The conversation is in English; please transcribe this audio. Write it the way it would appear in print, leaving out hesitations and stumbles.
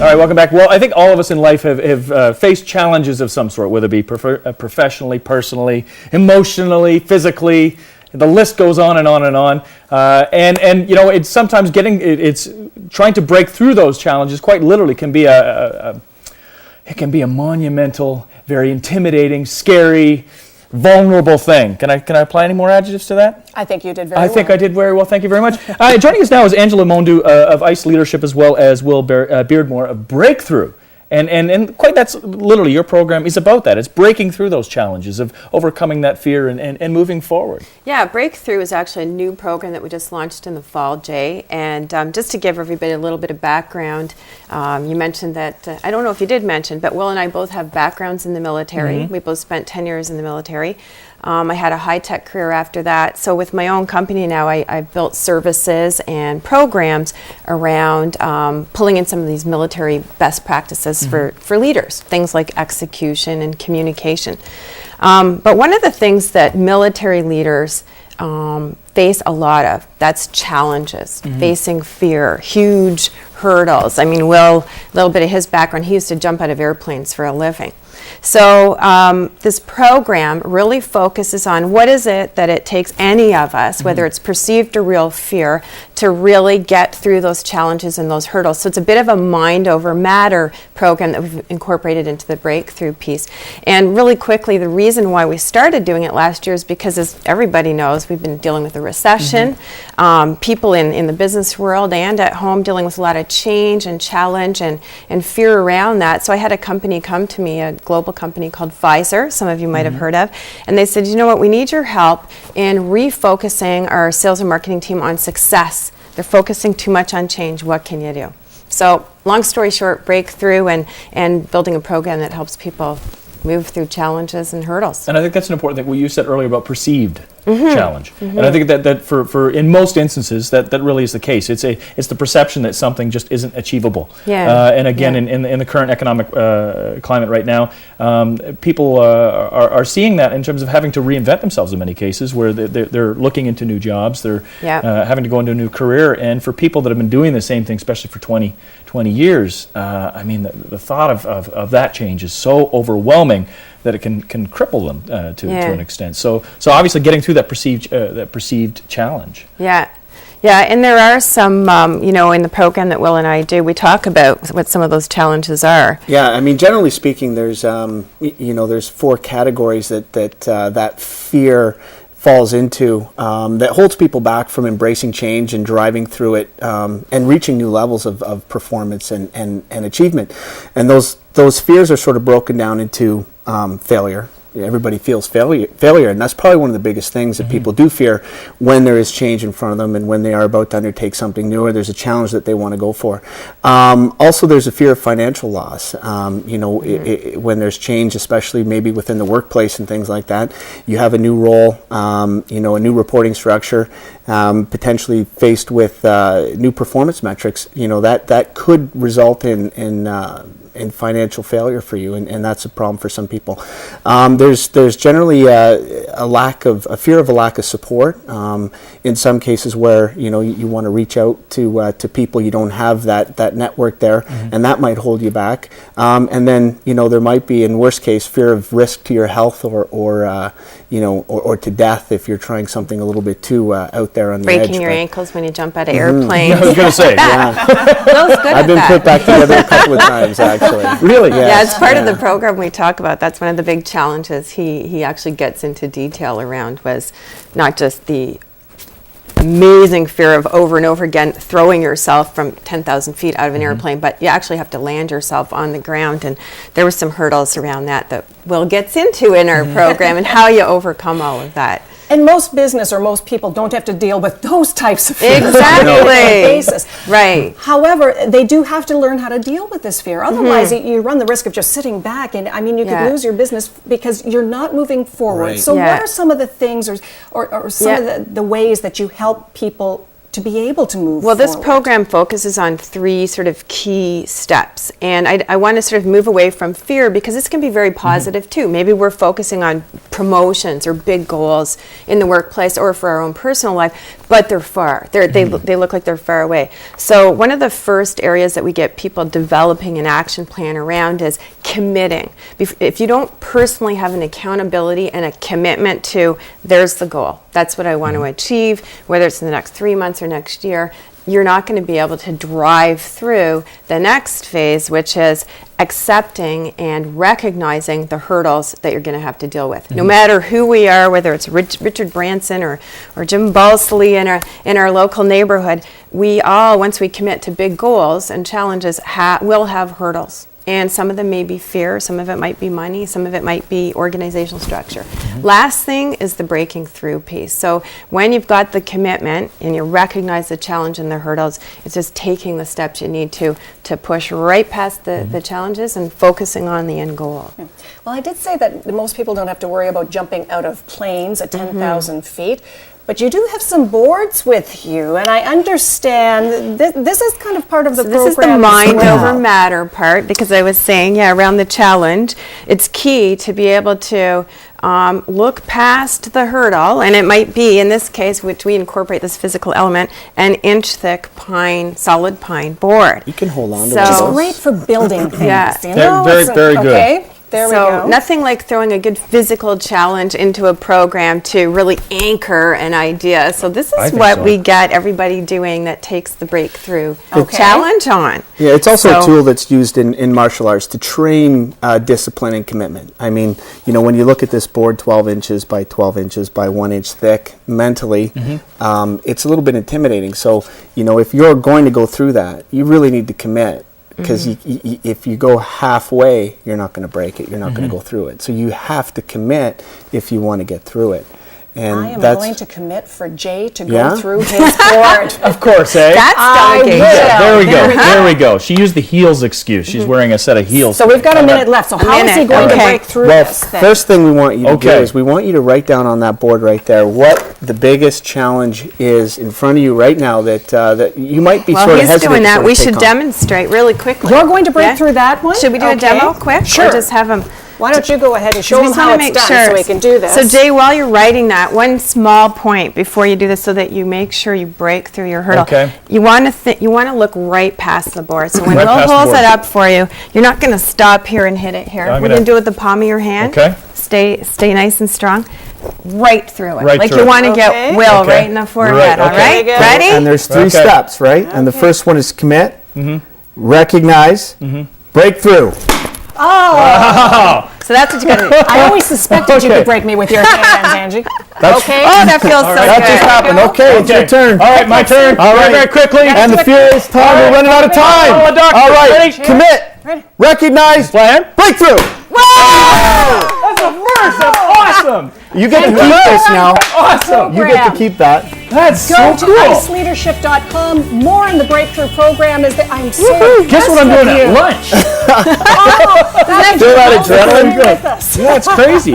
right, welcome back. Well, I think all of us in life have faced challenges of some sort, whether it be professionally, personally, emotionally, physically. The list goes on and on and on. And you know, it's sometimes it's trying to break through those challenges. Quite literally, can be it can be a monumental, very intimidating, scary, vulnerable thing. Can I apply any more adjectives to that? I think you did very well. I think I did very well. Thank you very much. Joining us now is Angela Mondou of ICE Leadership, as well as Wil Beardmore of Break-Thru. And quite, that's literally your program is about that. It's breaking through those challenges of overcoming that fear and moving forward. Yeah, Break-Thru is actually a new program that we just launched in the fall, Jay. And just to give everybody a little bit of background, you mentioned that, I don't know if you did mention, but Will and I both have backgrounds in the military. Mm-hmm. We both spent 10 years in the military. I had a high-tech career after that. So with my own company now, I've built services and programs around pulling in some of these military best practices for leaders, things like execution and communication. But one of the things that military leaders face a lot of, that's challenges, facing fear, huge hurdles. I mean, Will, a little bit of his background, he used to jump out of airplanes for a living. So this program really focuses on what is it that it takes any of us, whether it's perceived or real fear, to really get through those challenges and those hurdles. So it's a bit of a mind over matter program that we've incorporated into the Break-Thru piece. And really quickly, the reason why we started doing it last year is because, as everybody knows, we've been dealing with a recession. People in the business world and at home dealing with a lot of change and challenge and fear around that. So I had a company come to me, a global company called Pfizer, some of you might have heard of, and they said, you know what, we need your help in refocusing our sales and marketing team on success. They're focusing too much on change. What can you do? So long story short, Break-Thru and building a program that helps people move through challenges and hurdles. And I think that's an important thing, what you said earlier about perceived challenge. And I think that for in most instances, that really is the case. It's the perception that something just isn't achievable. And again, in the current economic climate right now, people are seeing that in terms of having to reinvent themselves in many cases, where they're looking into new jobs, they're having to go into a new career. And for people that have been doing the same thing, especially for 20 years, I mean, the thought of that change is so overwhelming that it can cripple them to an extent. So obviously getting through that perceived challenge. Yeah, and there are some, in the program that Will and I do, we talk about what some of those challenges are. Yeah, I mean, generally speaking, there's there's 4 categories that fear falls into that holds people back from embracing change and driving through it and reaching new levels of performance and achievement. And those fears are sort of broken down into failure. Everybody feels failure, and that's probably one of the biggest things that people do fear when there is change in front of them and when they are about to undertake something new or there's a challenge that they want to go for. Also, there's a fear of financial loss. When there's change, especially maybe within the workplace and things like that, you have a new role, a new reporting structure, potentially faced with new performance metrics. That could result in financial failure for you, and that's a problem for some people. There's generally a fear of a lack of support. In some cases, where you want to reach out to people, you don't have that network there, and that might hold you back. And then there might be, in worst case, fear of risk to your health or to death if you're trying something a little bit too out there on the edge. Breaking your ankles when you jump out of airplanes. I was going to say, I've been put back together a couple of times, actually. Really? Yeah, it's part of the program we talk about. That's one of the big challenges he actually gets into detail around, was not just the amazing fear of over and over again throwing yourself from 10,000 feet out of an airplane, but you actually have to land yourself on the ground. And there were some hurdles around that Will gets into in our program and how you overcome all of that. And most business or most people don't have to deal with those types of fears Exactly. on a daily basis. Right. However, they do have to learn how to deal with this fear. Otherwise, you run the risk of just sitting back, and you could lose your business because you're not moving forward. Right. So what are some of the things or some of the ways that you help people to be able to move Well, this forward? program focuses on 3 sort of key steps. And I want to sort of move away from fear, because this can be very positive too. Maybe we're focusing on promotions or big goals in the workplace or for our own personal life, but they're far. They look like they're far away. So one of the first areas that we get people developing an action plan around is committing. If you don't personally have an accountability and a commitment to, there's the goal, that's what I want to achieve, whether it's in the next 3 months or next year, you're not going to be able to drive through the next phase, which is accepting and recognizing the hurdles that you're going to have to deal with. No matter who we are, whether it's Richard Branson or Jim Balsley in our local neighborhood, we all, once we commit to big goals and challenges, will have hurdles. And some of them may be fear, some of it might be money, some of it might be organizational structure. Last thing is the breaking through piece. So when you've got the commitment and you recognize the challenge and the hurdles, it's just taking the steps you need to push right past the challenges and focusing on the end goal. Well, I did say that most people don't have to worry about jumping out of planes at 10,000 feet. But you do have some boards with you, and I understand this is kind of part of the program. This is the mind over matter part, because I was saying, around the challenge, it's key to be able to look past the hurdle, and it might be, in this case, which we incorporate this physical element, an inch-thick solid pine board. You can hold on to Which is those. great for building things. Very good. Okay. There we go. Nothing like throwing a good physical challenge into a program to really anchor an idea. So this is what we get everybody doing that takes the Break-Thru challenge on. Yeah, it's also a tool that's used in martial arts to train discipline and commitment. I mean, when you look at this board, 12 inches by 12 inches by 1 inch thick, mentally, it's a little bit intimidating. So, if you're going to go through that, you really need to commit. Because if you go halfway, you're not going to break it. You're not going to go through it. So you have to commit if you want to get through it. And I am willing to commit for Jay to go Yeah? through his board. Of course, eh? That's delegation. Yeah, there we go. There we go. She used the heels excuse. She's wearing a set of heels. So we've got a minute left. So how is he going to break through Well, this thing? first thing we want you to do is we want you to write down on that board right there what the biggest challenge is in front of you right now that you might be sort of he's hesitant doing to that. sort of We take should on. demonstrate really quickly. You're going to break through that one? Should we do a demo quick? Sure. Or just have him? Why don't you go ahead and show We him just how wanna it's make done so we can do this. So Jay, while you're writing that, one small point before you do this, so that you make sure you break through your hurdle. Okay. You want to look right past the board. So when Right Will past the holds board. it up for you, you're not going to stop here and hit it here. I'm We're gonna- going to do it with the palm of your hand. Okay. Stay nice and strong. Right through it. Right like through you it. want to Okay. get Will Okay. right in the forehead. Right, All okay. right. Good. Ready? And there's 3 Okay. steps, right? And the first one is commit, recognize, break through. So that's what you got to do. I always suspected you could break me with your hands, Angie. Okay. Oh, that feels so That good. just happened. Okay, it's your turn. All right, my turn. All right. Very quickly. And the furious time, we're running out of time. Oh, doctor, All right, ready? commit, Ready. recognize, Plan. breakthrough. That's a first. That's awesome. You get to keep this now. Awesome. You get to keep that. That's Go so to cool. iceleadership.com. More in the Break-Thru program is that I'm so Guess what I'm impressed doing with at you. lunch? Oh, Feel that adrenaline? with us. Yeah, it's crazy.